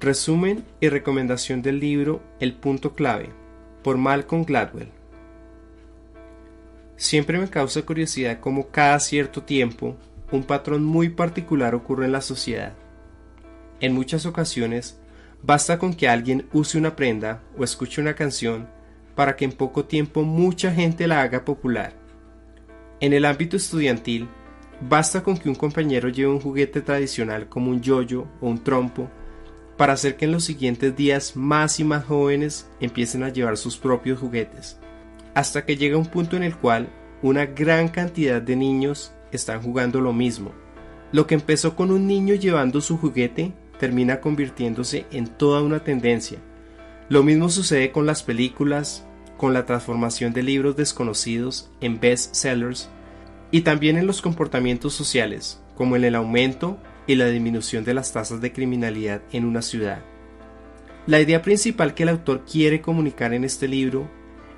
Resumen y recomendación del libro El punto clave, por Malcolm Gladwell. Siempre me causa curiosidad cómo cada cierto tiempo un patrón muy particular ocurre en la sociedad. En muchas ocasiones, basta con que alguien use una prenda o escuche una canción para que en poco tiempo mucha gente la haga popular. En el ámbito estudiantil, basta con que un compañero lleve un juguete tradicional como un yoyo o un trompo para hacer que en los siguientes días más y más jóvenes empiecen a llevar sus propios juguetes, hasta que llega un punto en el cual una gran cantidad de niños están jugando lo mismo. Lo que empezó con un niño llevando su juguete termina convirtiéndose en toda una tendencia. Lo mismo sucede con las películas, con la transformación de libros desconocidos en bestsellers y también en los comportamientos sociales, como en el aumento y la disminución de las tasas de criminalidad en una ciudad. La idea principal que el autor quiere comunicar en este libro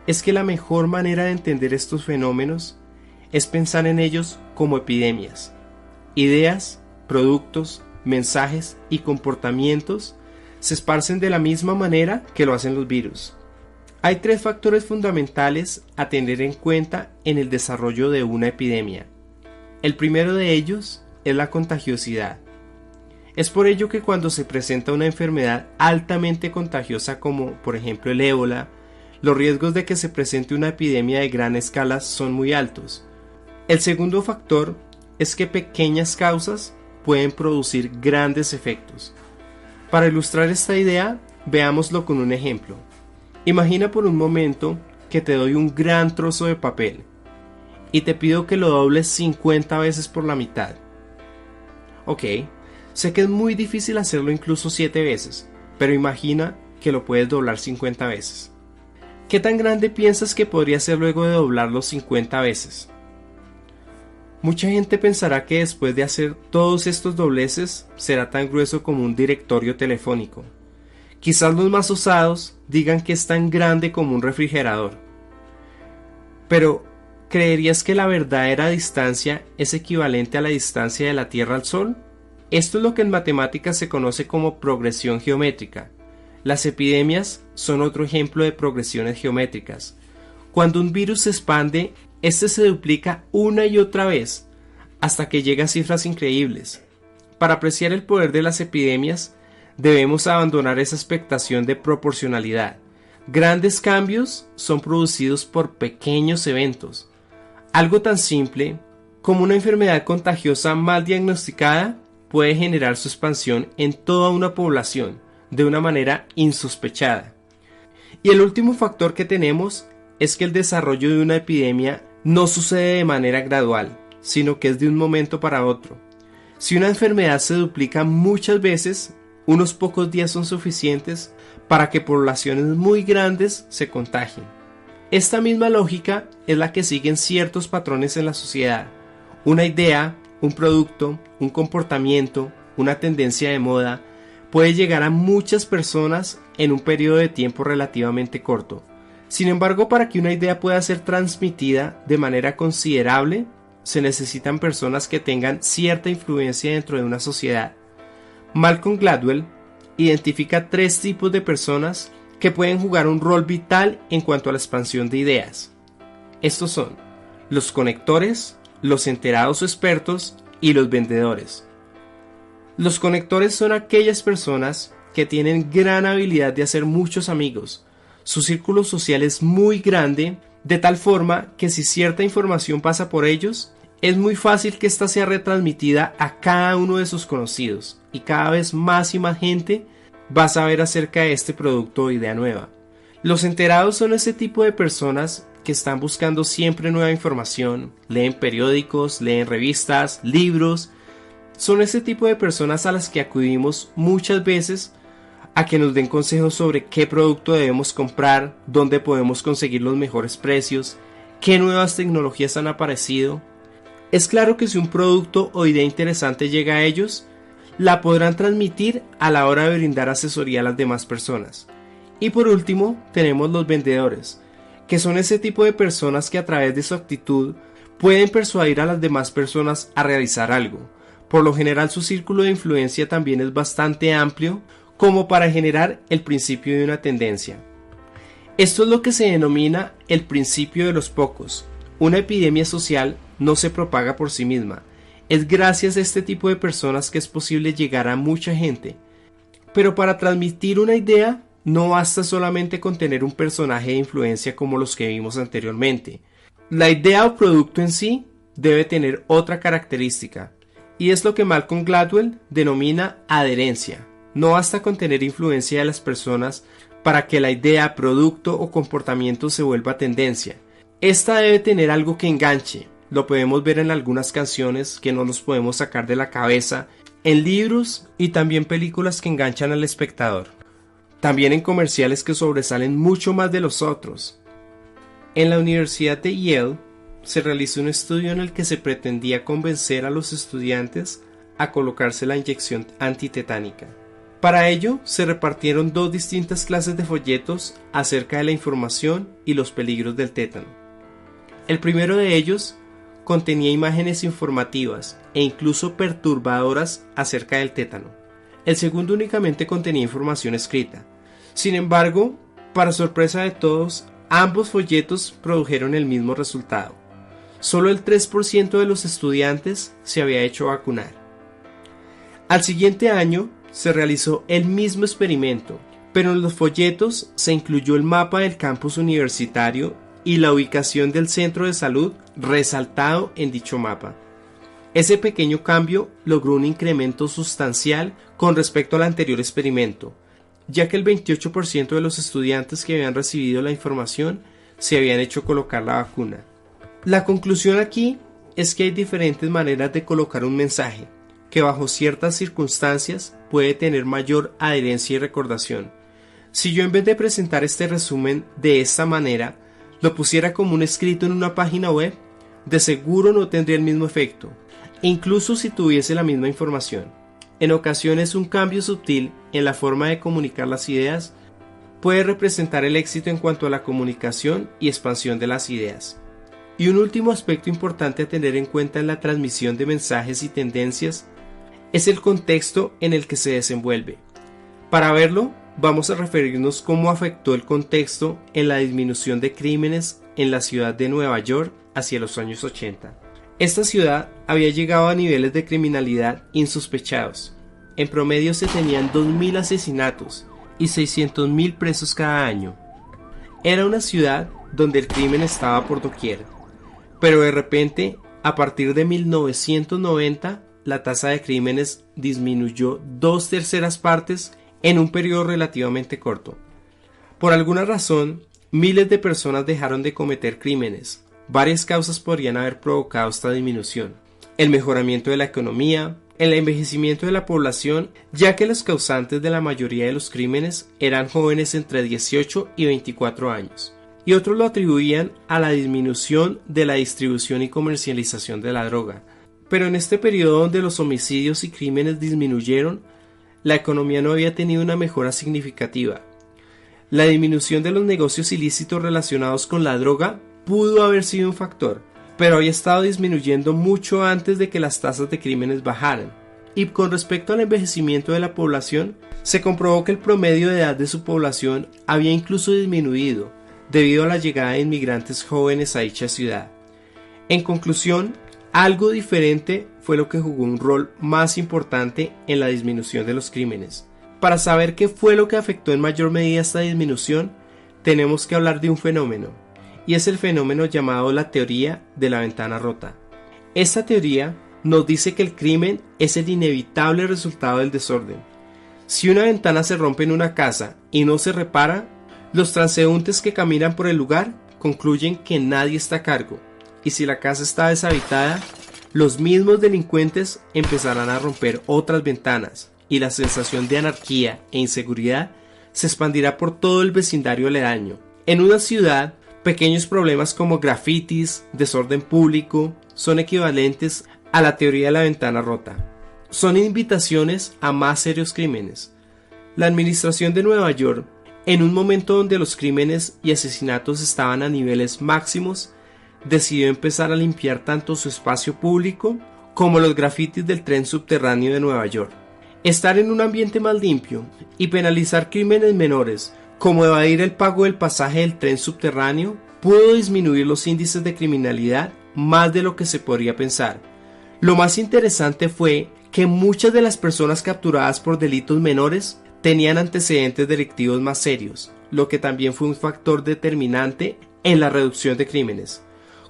es que la mejor manera de entender estos fenómenos es pensar en ellos como epidemias. Ideas, productos, mensajes y comportamientos se esparcen de la misma manera que lo hacen los virus. Hay tres factores fundamentales a tener en cuenta en el desarrollo de una epidemia. El primero de ellos es la contagiosidad. Es por ello que cuando se presenta una enfermedad altamente contagiosa como por ejemplo el ébola, los riesgos de que se presente una epidemia de gran escala son muy altos. El segundo factor es que pequeñas causas pueden producir grandes efectos. Para ilustrar esta idea, veámoslo con un ejemplo. Imagina por un momento que te doy un gran trozo de papel y te pido que lo dobles 50 veces por la mitad. Ok, sé que es muy difícil hacerlo incluso 7 veces, pero imagina que lo puedes doblar 50 veces. ¿Qué tan grande piensas que podría ser luego de doblarlo 50 veces? Mucha gente pensará que después de hacer todos estos dobleces será tan grueso como un directorio telefónico. Quizás los más osados digan que es tan grande como un refrigerador. Pero, ¿creerías que la verdadera distancia es equivalente a la distancia de la Tierra al Sol? Esto es lo que en matemáticas se conoce como progresión geométrica. Las epidemias son otro ejemplo de progresiones geométricas. Cuando un virus se expande, este se duplica una y otra vez, hasta que llega a cifras increíbles. Para apreciar el poder de las epidemias, debemos abandonar esa expectación de proporcionalidad. Grandes cambios son producidos por pequeños eventos. Algo tan simple como una enfermedad contagiosa mal diagnosticada puede generar su expansión en toda una población de una manera insospechada. Y el último factor que tenemos es que el desarrollo de una epidemia no sucede de manera gradual, sino que es de un momento para otro. Si una enfermedad se duplica muchas veces, unos pocos días son suficientes para que poblaciones muy grandes se contagien. Esta misma lógica es la que siguen ciertos patrones en la sociedad. Una idea, un producto, un comportamiento, una tendencia de moda puede llegar a muchas personas en un periodo de tiempo relativamente corto. Sin embargo, para que una idea pueda ser transmitida de manera considerable, se necesitan personas que tengan cierta influencia dentro de una sociedad. Malcolm Gladwell identifica 3 tipos de personas que pueden jugar un rol vital en cuanto a la expansión de ideas. Estos son los conectores, los enterados o expertos y los vendedores. Los conectores son aquellas personas que tienen gran habilidad de hacer muchos amigos. Su círculo social es muy grande, de tal forma que si cierta información pasa por ellos, es muy fácil que ésta sea retransmitida a cada uno de sus conocidos y cada vez más y más gente va a saber acerca de este producto o idea nueva. Los enterados son ese tipo de personas que están buscando siempre nueva información, leen periódicos, leen revistas, libros. Son ese tipo de personas a las que acudimos muchas veces a que nos den consejos sobre qué producto debemos comprar, dónde podemos conseguir los mejores precios, qué nuevas tecnologías han aparecido. Es claro que si un producto o idea interesante llega a ellos, la podrán transmitir a la hora de brindar asesoría a las demás personas. Y por último, tenemos los vendedores, que son ese tipo de personas que a través de su actitud pueden persuadir a las demás personas a realizar algo. Por lo general su círculo de influencia también es bastante amplio, como para generar el principio de una tendencia. Esto es lo que se denomina el principio de los pocos. Una epidemia social no se propaga por sí misma. Es gracias a este tipo de personas que es posible llegar a mucha gente. Pero para transmitir una idea no basta solamente con tener un personaje de influencia como los que vimos anteriormente. La idea o producto en sí debe tener otra característica, y es lo que Malcolm Gladwell denomina adherencia. No basta con tener influencia de las personas para que la idea, producto o comportamiento se vuelva tendencia. Esta debe tener algo que enganche. Lo podemos ver en algunas canciones que no nos podemos sacar de la cabeza, en libros y también películas que enganchan al espectador. También en comerciales que sobresalen mucho más de los otros. En la Universidad de Yale se realizó un estudio en el que se pretendía convencer a los estudiantes a colocarse la inyección antitetánica. Para ello se repartieron dos distintas clases de folletos acerca de la información y los peligros del tétano. El primero de ellos contenía imágenes informativas e incluso perturbadoras acerca del tétano. El segundo únicamente contenía información escrita. Sin embargo, para sorpresa de todos, ambos folletos produjeron el mismo resultado. Solo el 3% de los estudiantes se había hecho vacunar. Al siguiente año se realizó el mismo experimento, pero en los folletos se incluyó el mapa del campus universitario y la ubicación del centro de salud resaltado en dicho mapa. Ese pequeño cambio logró un incremento sustancial con respecto al anterior experimento, ya que el 28% de los estudiantes que habían recibido la información se habían hecho colocar la vacuna. La conclusión aquí es que hay diferentes maneras de colocar un mensaje, que bajo ciertas circunstancias puede tener mayor adherencia y recordación. Si yo en vez de presentar este resumen de esta manera, lo pusiera como un escrito en una página web, de seguro no tendría el mismo efecto, incluso si tuviese la misma información. En ocasiones un cambio sutil en la forma de comunicar las ideas puede representar el éxito en cuanto a la comunicación y expansión de las ideas. Y un último aspecto importante a tener en cuenta en la transmisión de mensajes y tendencias es el contexto en el que se desenvuelve. Para verlo, vamos a referirnos cómo afectó el contexto en la disminución de crímenes en la ciudad de Nueva York hacia los años 80. Esta ciudad había llegado a niveles de criminalidad insospechados. En promedio se tenían 2.000 asesinatos y 600.000 presos cada año. Era una ciudad donde el crimen estaba por doquier. Pero de repente, a partir de 1990, la tasa de crímenes disminuyó 2/3 partes en un periodo relativamente corto. Por alguna razón, miles de personas dejaron de cometer crímenes. Varias causas podrían haber provocado esta disminución. El mejoramiento de la economía, el envejecimiento de la población, ya que los causantes de la mayoría de los crímenes eran jóvenes entre 18 y 24 años. Y otros lo atribuían a la disminución de la distribución y comercialización de la droga. Pero en este periodo donde los homicidios y crímenes disminuyeron, la economía no había tenido una mejora significativa. La disminución de los negocios ilícitos relacionados con la droga pudo haber sido un factor, pero había estado disminuyendo mucho antes de que las tasas de crímenes bajaran. Y con respecto al envejecimiento de la población, se comprobó que el promedio de edad de su población había incluso disminuido, debido a la llegada de inmigrantes jóvenes a dicha ciudad. En conclusión, algo diferente fue lo que jugó un rol más importante en la disminución de los crímenes. Para saber qué fue lo que afectó en mayor medida esta disminución, tenemos que hablar de un fenómeno, y es el fenómeno llamado la teoría de la ventana rota. Esta teoría nos dice que el crimen es el inevitable resultado del desorden. Si una ventana se rompe en una casa y no se repara, los transeúntes que caminan por el lugar concluyen que nadie está a cargo, y si la casa está deshabitada, los mismos delincuentes empezarán a romper otras ventanas, y la sensación de anarquía e inseguridad se expandirá por todo el vecindario aledaño. En una ciudad, pequeños problemas como grafitis, desorden público, son equivalentes a la teoría de la ventana rota. Son invitaciones a más serios crímenes. La administración de Nueva York, en un momento donde los crímenes y asesinatos estaban a niveles máximos, decidió empezar a limpiar tanto su espacio público como los grafitis del tren subterráneo de Nueva York. Estar en un ambiente más limpio y penalizar crímenes menores, como evadir el pago del pasaje del tren subterráneo, pudo disminuir los índices de criminalidad más de lo que se podría pensar. Lo más interesante fue que muchas de las personas capturadas por delitos menores tenían antecedentes delictivos más serios, lo que también fue un factor determinante en la reducción de crímenes.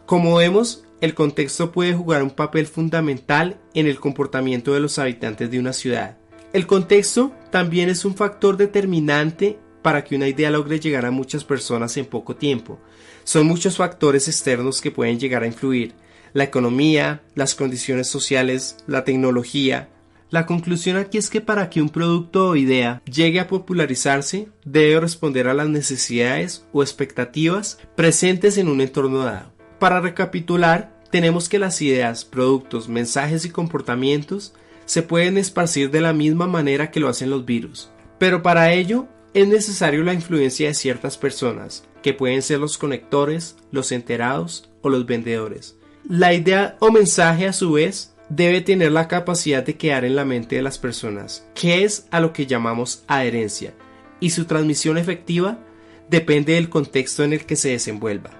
Como vemos, el contexto puede jugar un papel fundamental en el comportamiento de los habitantes de una ciudad. El contexto también es un factor determinante para que una idea logre llegar a muchas personas en poco tiempo. Son muchos factores externos que pueden llegar a influir: la economía, las condiciones sociales, la tecnología. La conclusión aquí es que para que un producto o idea llegue a popularizarse, debe responder a las necesidades o expectativas presentes en un entorno dado. Para recapitular, tenemos que las ideas, productos, mensajes y comportamientos se pueden esparcir de la misma manera que lo hacen los virus, pero para ello es necesario la influencia de ciertas personas, que pueden ser los conectores, los enterados o los vendedores. La idea o mensaje, a su vez, debe tener la capacidad de quedar en la mente de las personas, que es a lo que llamamos adherencia, y su transmisión efectiva depende del contexto en el que se desenvuelva.